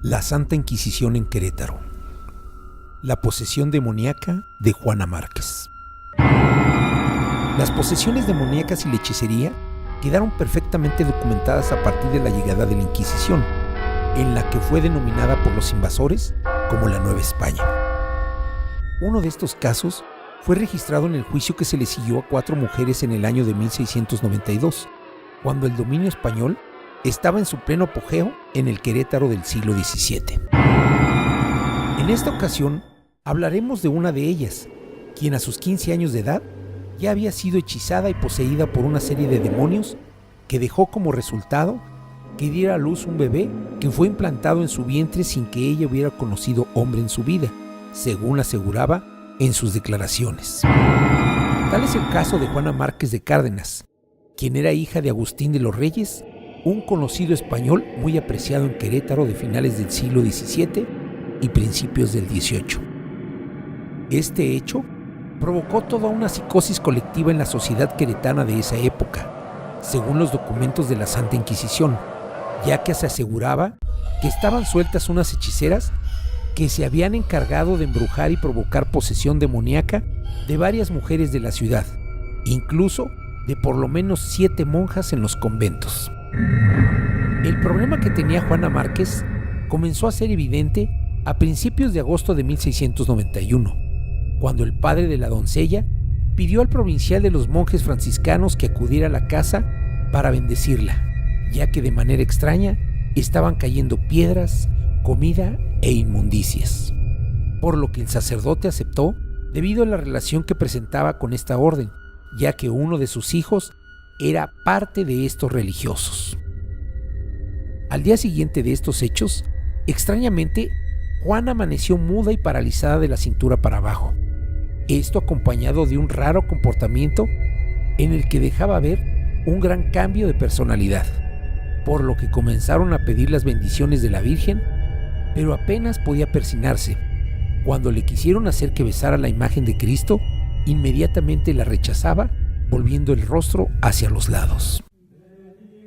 La Santa Inquisición en Querétaro. La posesión demoníaca de Juana Márquez. Las posesiones demoníacas y la hechicería quedaron perfectamente documentadas a partir de la llegada de la Inquisición, en la que fue denominada por los invasores como la Nueva España. Uno de estos casos fue registrado en el juicio que se le siguió a 4 mujeres en el año de 1692, cuando el dominio español estaba en su pleno apogeo en el Querétaro del siglo XVII. En esta ocasión hablaremos de una de ellas, quien a sus 15 años de edad ya había sido hechizada y poseída por una serie de demonios que dejó como resultado que diera a luz un bebé que fue implantado en su vientre sin que ella hubiera conocido hombre en su vida, según aseguraba en sus declaraciones. Tal es el caso de Juana Márquez de Cárdenas, quien era hija de Agustín de los Reyes, un conocido español muy apreciado en Querétaro de finales del siglo XVII y principios del XVIII. Este hecho provocó toda una psicosis colectiva en la sociedad queretana de esa época, según los documentos de la Santa Inquisición, ya que se aseguraba que estaban sueltas unas hechiceras que se habían encargado de embrujar y provocar posesión demoníaca de varias mujeres de la ciudad, incluso de por lo menos 7 monjas en los conventos. El problema que tenía Juana Márquez comenzó a ser evidente a principios de agosto de 1691, cuando el padre de la doncella pidió al provincial de los monjes franciscanos que acudiera a la casa para bendecirla, ya que de manera extraña estaban cayendo piedras, comida e inmundicias, por lo que el sacerdote aceptó debido a la relación que presentaba con esta orden, ya que uno de sus hijos era parte de estos religiosos. Al día siguiente de estos hechos, extrañamente, Juana amaneció muda y paralizada de la cintura para abajo. Esto acompañado de un raro comportamiento en el que dejaba ver un gran cambio de personalidad, por lo que comenzaron a pedir las bendiciones de la Virgen, pero apenas podía persignarse. Cuando le quisieron hacer que besara la imagen de Cristo, inmediatamente la rechazaba, volviendo el rostro hacia los lados.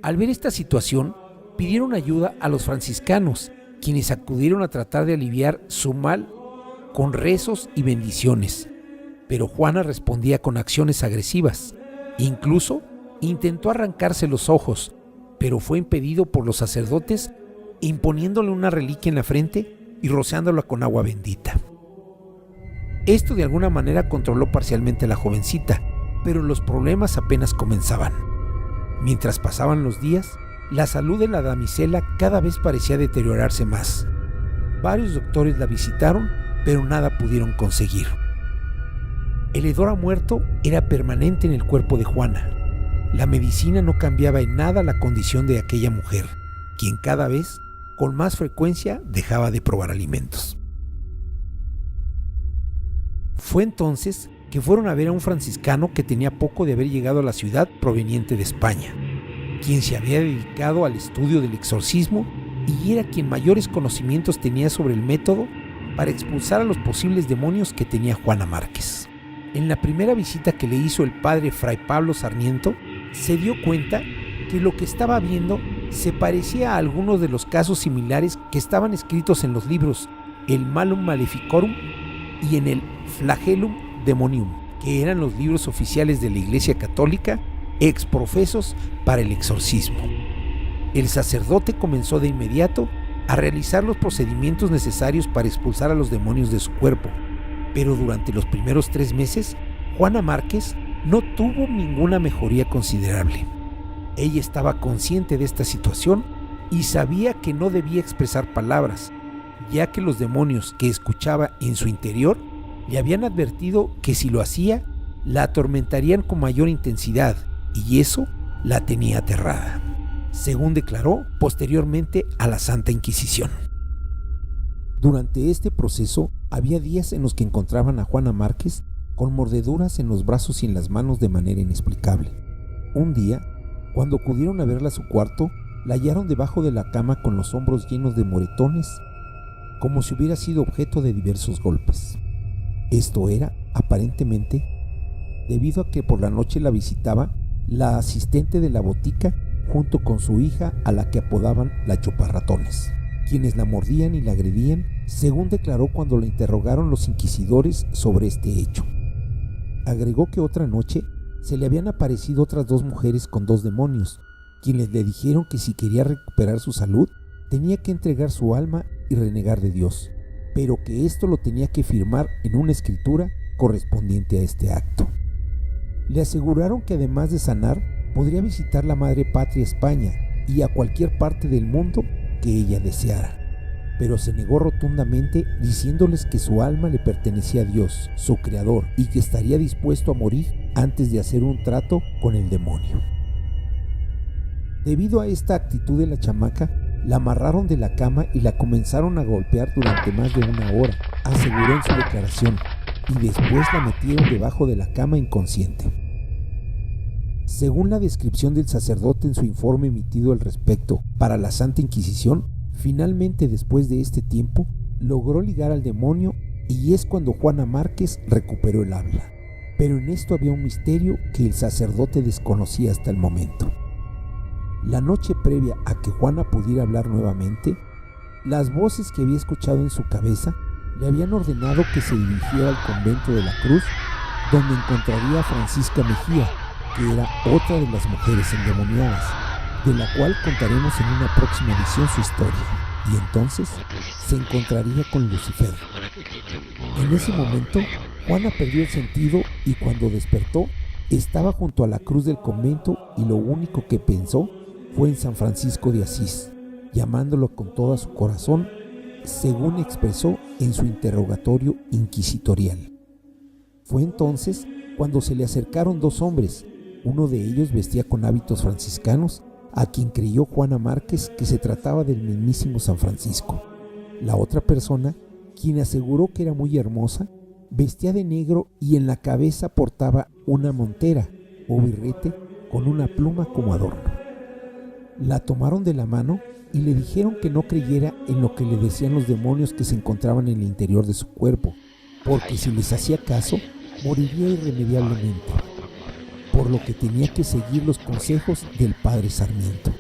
Al ver esta situación, pidieron ayuda a los franciscanos, quienes acudieron a tratar de aliviar su mal con rezos y bendiciones, pero Juana respondía con acciones agresivas. Incluso intentó arrancarse los ojos, pero fue impedido por los sacerdotes imponiéndole una reliquia en la frente y rociándola con agua bendita. Esto de alguna manera controló parcialmente a la jovencita, pero los problemas apenas comenzaban. Mientras pasaban los días, la salud de la damisela cada vez parecía deteriorarse más. Varios doctores la visitaron, pero nada pudieron conseguir. El hedor a muerto era permanente en el cuerpo de Juana. La medicina no cambiaba en nada la condición de aquella mujer, quien cada vez, con más frecuencia, dejaba de probar alimentos. Fue entonces que fueron a ver a un franciscano que tenía poco de haber llegado a la ciudad proveniente de España, quien se había dedicado al estudio del exorcismo y era quien mayores conocimientos tenía sobre el método para expulsar a los posibles demonios que tenía Juana Márquez. En la primera visita que le hizo el padre Fray Pablo Sarmiento, se dio cuenta que lo que estaba viendo se parecía a algunos de los casos similares que estaban escritos en los libros El Malum Maleficorum y en el Flagellum Demonium, que eran los libros oficiales de la Iglesia Católica exprofesos para el exorcismo. El sacerdote comenzó de inmediato a realizar los procedimientos necesarios para expulsar a los demonios de su cuerpo, pero durante los primeros 3 meses, Juana Márquez no tuvo ninguna mejoría considerable. Ella estaba consciente de esta situación y sabía que no debía expresar palabras, ya que los demonios que escuchaba en su interior le habían advertido que si lo hacía, la atormentarían con mayor intensidad, y eso la tenía aterrada, según declaró posteriormente a la Santa Inquisición. Durante este proceso, había días en los que encontraban a Juana Márquez con mordeduras en los brazos y en las manos de manera inexplicable. Un día, cuando acudieron a verla a su cuarto, la hallaron debajo de la cama con los hombros llenos de moretones, como si hubiera sido objeto de diversos golpes. Esto era, aparentemente, debido a que por la noche la visitaba la asistente de la botica junto con su hija, a la que apodaban la Chuparratones, quienes la mordían y la agredían, según declaró cuando la interrogaron los inquisidores sobre este hecho. Agregó que otra noche se le habían aparecido otras 2 mujeres con 2 demonios, quienes le dijeron que si quería recuperar su salud, tenía que entregar su alma y renegar de Dios, pero que esto lo tenía que firmar en una escritura correspondiente a este acto. Le aseguraron que además de sanar, podría visitar la madre patria España y a cualquier parte del mundo que ella deseara, pero se negó rotundamente diciéndoles que su alma le pertenecía a Dios, su creador, y que estaría dispuesto a morir antes de hacer un trato con el demonio. Debido a esta actitud de la chamaca, la amarraron de la cama y la comenzaron a golpear durante más de 1 hora, aseguró en su declaración, y después la metieron debajo de la cama inconsciente. Según la descripción del sacerdote en su informe emitido al respecto para la Santa Inquisición, finalmente después de este tiempo logró ligar al demonio y es cuando Juana Márquez recuperó el habla. Pero en esto había un misterio que el sacerdote desconocía hasta el momento. La noche previa a que Juana pudiera hablar nuevamente, las voces que había escuchado en su cabeza le habían ordenado que se dirigiera al convento de la Cruz, donde encontraría a Francisca Mejía, que era otra de las mujeres endemoniadas, de la cual contaremos en una próxima edición su historia, y entonces se encontraría con Lucifer. En ese momento, Juana perdió el sentido y cuando despertó, estaba junto a la cruz del convento y lo único que pensó fue en San Francisco de Asís, llamándolo con todo su corazón, según expresó en su interrogatorio inquisitorial. Fue entonces cuando se le acercaron 2 hombres. Uno de ellos vestía con hábitos franciscanos, a quien creyó Juana Márquez que se trataba del mismísimo San Francisco. La otra persona, quien aseguró que era muy hermosa, vestía de negro y en la cabeza portaba una montera o birrete con una pluma como adorno. La tomaron de la mano y le dijeron que no creyera en lo que le decían los demonios que se encontraban en el interior de su cuerpo, porque si les hacía caso, moriría irremediablemente, por lo que tenía que seguir los consejos del padre Sarmiento.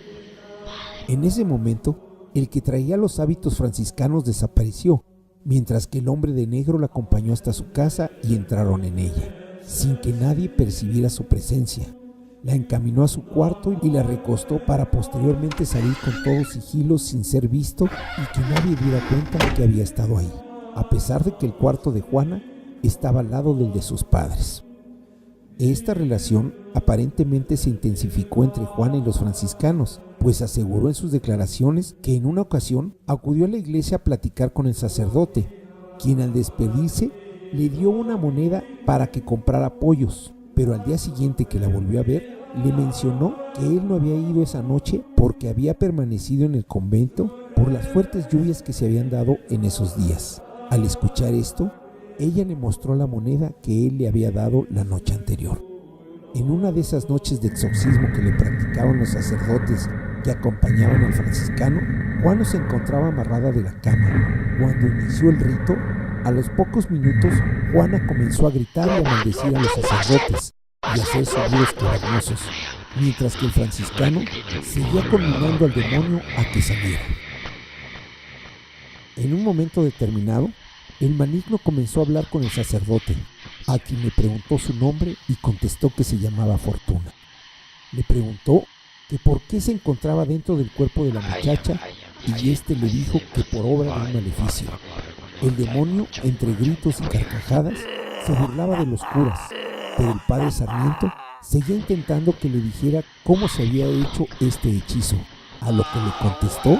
En ese momento, el que traía los hábitos franciscanos desapareció, mientras que el hombre de negro la acompañó hasta su casa y entraron en ella, sin que nadie percibiera su presencia. La encaminó a su cuarto y la recostó para posteriormente salir con todo sigilo sin ser visto y que nadie diera cuenta de que había estado ahí, a pesar de que el cuarto de Juana estaba al lado del de sus padres. Esta relación aparentemente se intensificó entre Juana y los franciscanos, pues aseguró en sus declaraciones que en una ocasión acudió a la iglesia a platicar con el sacerdote, quien al despedirse le dio una moneda para que comprara pollos, pero al día siguiente que la volvió a ver, le mencionó que él no había ido esa noche porque había permanecido en el convento por las fuertes lluvias que se habían dado en esos días. Al escuchar esto, ella le mostró la moneda que él le había dado la noche anterior. En una de esas noches de exorcismo que le practicaban los sacerdotes que acompañaban al franciscano, Juana se encontraba amarrada de la cama. Cuando inició el rito, a los pocos minutos, Juana comenzó a gritar y a maldecir a los sacerdotes y a hacer sonidos cavernosos, mientras que el franciscano seguía conminando al demonio a que saliera. En un momento determinado, el maligno comenzó a hablar con el sacerdote, a quien le preguntó su nombre y contestó que se llamaba Fortuna. Le preguntó que por qué se encontraba dentro del cuerpo de la muchacha y éste le dijo que por obra de un maleficio. El demonio, entre gritos y carcajadas, se burlaba de los curas, pero el padre Sarmiento seguía intentando que le dijera cómo se había hecho este hechizo, a lo que le contestó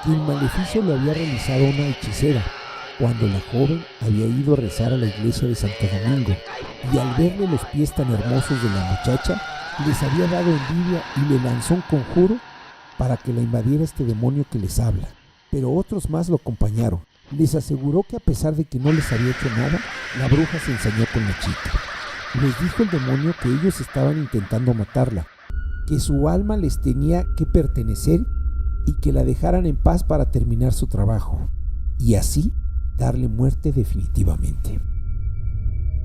que el maleficio lo había realizado una hechicera, cuando la joven había ido a rezar a la iglesia de Santo Domingo, y al verle los pies tan hermosos de la muchacha, les había dado envidia y le lanzó un conjuro para que la invadiera este demonio que les habla. Pero otros más lo acompañaron. Les aseguró que a pesar de que no les había hecho nada, la bruja se ensañó con la chica. Les dijo el demonio que ellos estaban intentando matarla, que su alma les tenía que pertenecer y que la dejaran en paz para terminar su trabajo, y así darle muerte definitivamente.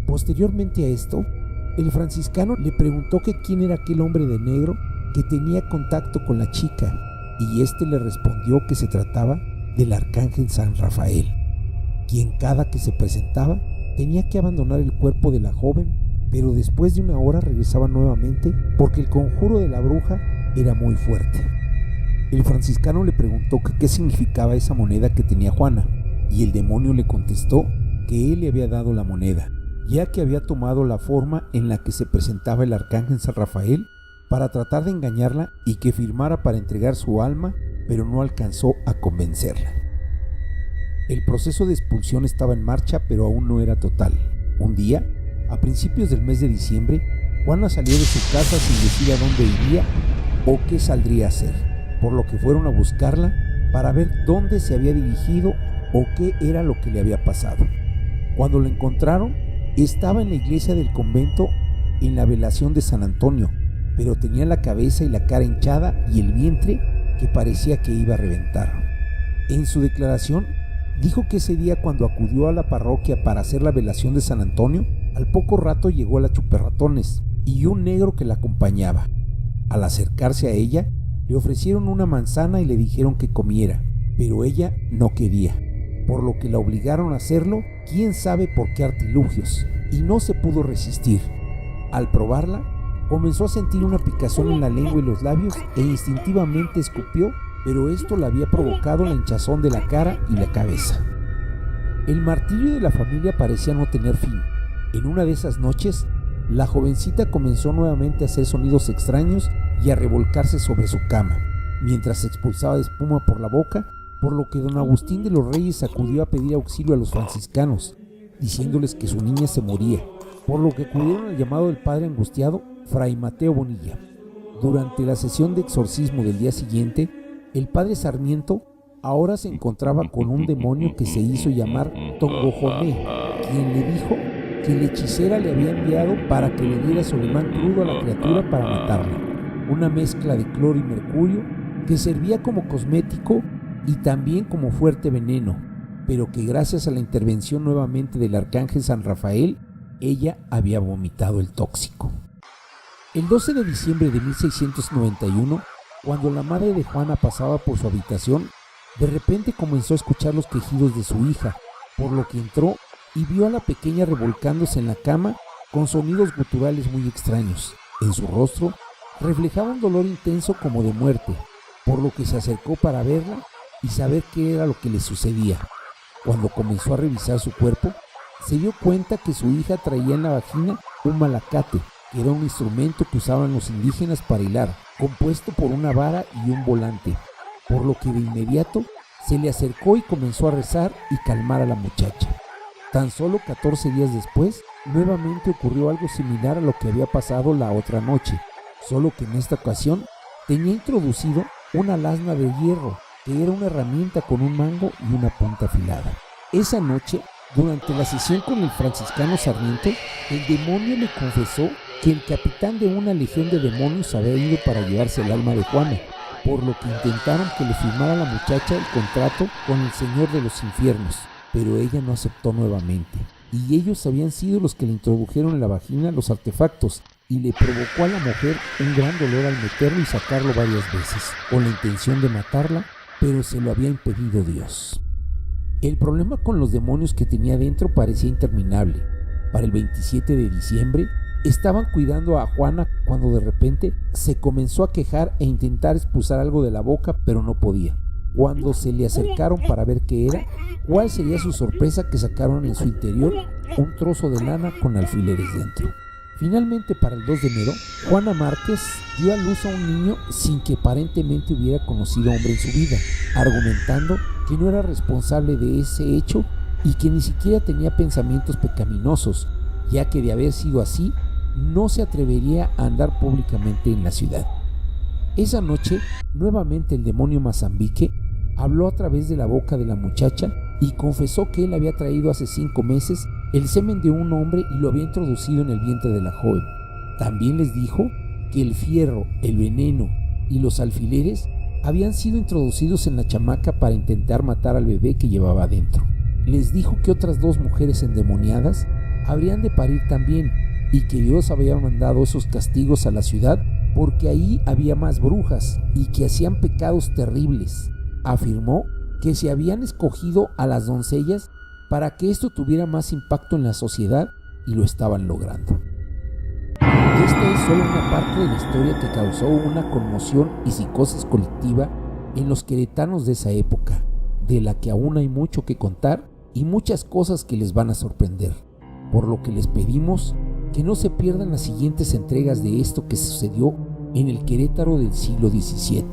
Posteriormente a esto, el franciscano le preguntó que quién era aquel hombre de negro que tenía contacto con la chica, y éste le respondió que se trataba del arcángel San Rafael, quien cada que se presentaba tenía que abandonar el cuerpo de la joven, pero después de una hora regresaba nuevamente porque el conjuro de la bruja era muy fuerte. El franciscano le preguntó que qué significaba esa moneda que tenía Juana, y el demonio le contestó que él le había dado la moneda, ya que había tomado la forma en la que se presentaba el arcángel San Rafael para tratar de engañarla y que firmara para entregar su alma, pero no alcanzó a convencerla. El proceso de expulsión estaba en marcha, pero aún no era total. Un día, a principios del mes de diciembre, Juana salió de su casa sin decir a dónde iría o qué saldría a hacer, por lo que fueron a buscarla para ver dónde se había dirigido o qué era lo que le había pasado. Cuando la encontraron, estaba en la iglesia del convento en la velación de San Antonio, pero tenía la cabeza y la cara hinchada y el vientre que parecía que iba a reventar. En su declaración, dijo que ese día cuando acudió a la parroquia para hacer la velación de San Antonio, al poco rato llegó la chuperratones y un negro que la acompañaba. Al acercarse a ella, le ofrecieron una manzana y le dijeron que comiera, pero ella no quería, por lo que la obligaron a hacerlo, quién sabe por qué artilugios, y no se pudo resistir. Al probarla, comenzó a sentir una picazón en la lengua y los labios e instintivamente escupió, pero esto le había provocado la hinchazón de la cara y la cabeza. El martirio de la familia parecía no tener fin. En una de esas noches, la jovencita comenzó nuevamente a hacer sonidos extraños y a revolcarse sobre su cama, mientras expulsaba espuma por la boca, por lo que don Agustín de los Reyes acudió a pedir auxilio a los franciscanos, diciéndoles que su niña se moría, por lo que acudieron al llamado del padre angustiado, Fray Mateo Bonilla. Durante la sesión de exorcismo del día siguiente, el padre Sarmiento ahora se encontraba con un demonio que se hizo llamar Tongojoné, quien le dijo que la hechicera le había enviado para que le diera Solimán crudo a la criatura para matarla, una mezcla de cloro y mercurio que servía como cosmético y también como fuerte veneno, pero que gracias a la intervención nuevamente del arcángel San Rafael, ella había vomitado el tóxico. El 12 de diciembre de 1691, cuando la madre de Juana pasaba por su habitación, de repente comenzó a escuchar los quejidos de su hija, por lo que entró y vio a la pequeña revolcándose en la cama con sonidos guturales muy extraños. En su rostro reflejaba un dolor intenso como de muerte, por lo que se acercó para verla y saber qué era lo que le sucedía. Cuando comenzó a revisar su cuerpo, se dio cuenta que su hija traía en la vagina un malacate, que era un instrumento que usaban los indígenas para hilar, compuesto por una vara y un volante, por lo que de inmediato se le acercó y comenzó a rezar y calmar a la muchacha. Tan solo 14 días después, nuevamente ocurrió algo similar a lo que había pasado la otra noche, solo que en esta ocasión tenía introducido una lasna de hierro, que era una herramienta con un mango y una punta afilada. Esa noche, durante la sesión con el franciscano Sarmiento, el demonio le confesó que el capitán de una legión de demonios había ido para llevarse el alma de Juana, por lo que intentaron que le firmara a la muchacha el contrato con el Señor de los Infiernos, pero ella no aceptó nuevamente, y ellos habían sido los que le introdujeron en la vagina los artefactos, y le provocó a la mujer un gran dolor al meterlo y sacarlo varias veces, con la intención de matarla, pero se lo había impedido Dios. El problema con los demonios que tenía dentro parecía interminable. Para el 27 de diciembre, estaban cuidando a Juana cuando de repente se comenzó a quejar e intentar expulsar algo de la boca, pero no podía. Cuando se le acercaron para ver qué era, cuál sería su sorpresa que sacaron en su interior un trozo de lana con alfileres dentro. Finalmente, para el 2 de enero, Juana Márquez dio a luz a un niño sin que aparentemente hubiera conocido hombre en su vida, argumentando que no era responsable de ese hecho y que ni siquiera tenía pensamientos pecaminosos, ya que de haber sido así, no se atrevería a andar públicamente en la ciudad. Esa noche, nuevamente el demonio Mazambique habló a través de la boca de la muchacha y confesó que él había traído hace 5 meses el semen de un hombre y lo había introducido en el vientre de la joven. También les dijo que el fierro, el veneno y los alfileres habían sido introducidos en la chamaca para intentar matar al bebé que llevaba adentro. Les dijo que otras 2 mujeres endemoniadas habrían de parir también y que Dios había mandado esos castigos a la ciudad porque ahí había más brujas y que hacían pecados terribles. Afirmó que se habían escogido a las doncellas para que esto tuviera más impacto en la sociedad y lo estaban logrando. Esta es solo una parte de la historia que causó una conmoción y psicosis colectiva en los queretanos de esa época, de la que aún hay mucho que contar y muchas cosas que les van a sorprender, por lo que les pedimos que no se pierdan las siguientes entregas de esto que sucedió en el Querétaro del siglo XVII.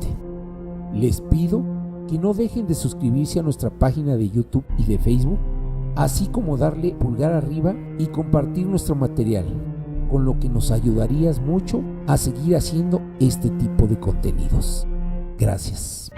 Les pido que no dejen de suscribirse a nuestra página de YouTube y de Facebook, así como darle pulgar arriba y compartir nuestro material, con lo que nos ayudarías mucho a seguir haciendo este tipo de contenidos. Gracias.